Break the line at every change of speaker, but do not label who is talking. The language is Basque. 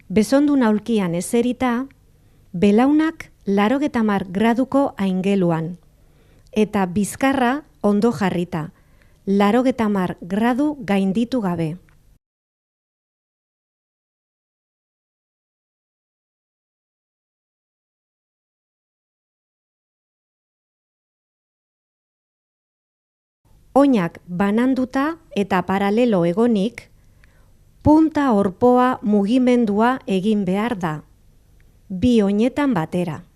Bezondun aulkian ezerita, belaunak 80 graduko aingeluan, eta bizkarra ondo jarrita, 80 gradu gainditu gabe. Oinak bananduta eta paralelo egonik, punta orpoa mugimendua egin behar da, bi oinetan batera.